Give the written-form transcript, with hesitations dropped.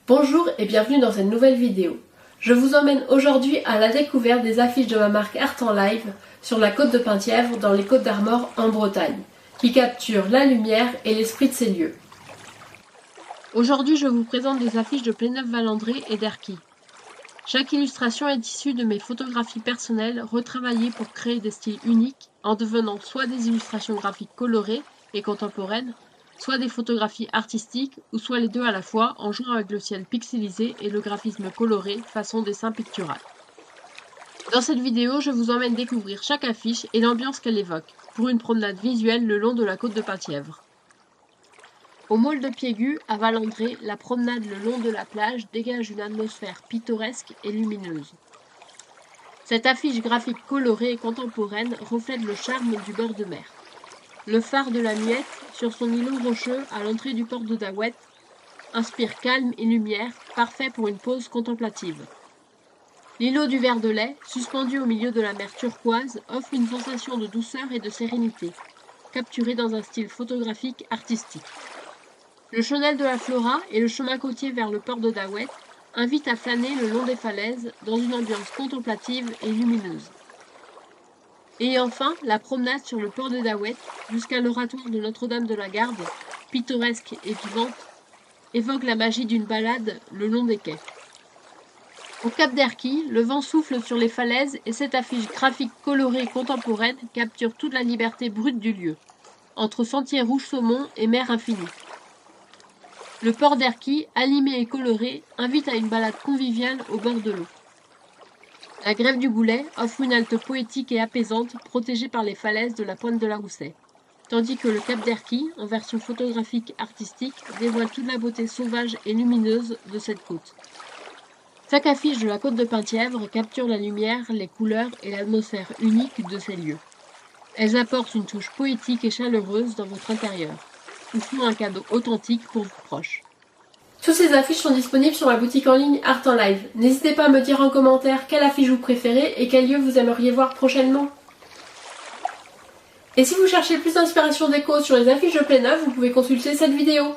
Bonjour et bienvenue dans cette nouvelle vidéo. Je vous emmène aujourd'hui à la découverte des affiches de ma marque Art en Live sur la côte de Penthièvre dans les Côtes d'Armor en Bretagne, qui capturent la lumière et l'esprit de ces lieux. Aujourd'hui, je vous présente des affiches de Pléneuf-Valandré et d'Erquy. Chaque illustration est issue de mes photographies personnelles retravaillées pour créer des styles uniques en devenant soit des illustrations graphiques colorées et contemporaines, soit des photographies artistiques, ou soit les deux à la fois en jouant avec le ciel pixelisé et le graphisme coloré façon dessin pictural. Dans cette vidéo, je vous emmène découvrir chaque affiche et l'ambiance qu'elle évoque, pour une promenade visuelle le long de la côte de Penthièvre. Au Maule de Piégut, à Valandré, la promenade le long de la plage dégage une atmosphère pittoresque et lumineuse. Cette affiche graphique colorée et contemporaine reflète le charme du bord de mer. Le phare de la Muette, sur son îlot rocheux à l'entrée du port de Daouet, inspire calme et lumière, parfait pour une pause contemplative. L'îlot du Ver de Lay, suspendu au milieu de la mer turquoise, offre une sensation de douceur et de sérénité, capturée dans un style photographique artistique. Le chenel de la Flora et le chemin côtier vers le port de Daouet invitent à flâner le long des falaises dans une ambiance contemplative et lumineuse. Et enfin, la promenade sur le port de Daouet jusqu'à l'oratoire de Notre-Dame de la Garde, pittoresque et vivante, évoque la magie d'une balade le long des quais. Au cap d'Erquy, le vent souffle sur les falaises et cette affiche graphique colorée et contemporaine capture toute la liberté brute du lieu, entre sentiers rouge saumon et mer infinie. Le port d'Erquy, animé et coloré, invite à une balade conviviale au bord de l'eau. La grève du Goulet offre une halte poétique et apaisante protégée par les falaises de la pointe de la Rousset, tandis que le cap d'Erquy, en version photographique artistique, dévoile toute la beauté sauvage et lumineuse de cette côte. Chaque affiche de la côte de Penthièvre capture la lumière, les couleurs et l'atmosphère unique de ces lieux. Elles apportent une touche poétique et chaleureuse dans votre intérieur, ou font un cadeau authentique pour vos proches. Toutes ces affiches sont disponibles sur ma boutique en ligne Art en Live. N'hésitez pas à me dire en commentaire quelle affiche vous préférez et quel lieu vous aimeriez voir prochainement. Et si vous cherchez plus d'inspiration déco sur les affiches de Pléneuf, vous pouvez consulter cette vidéo.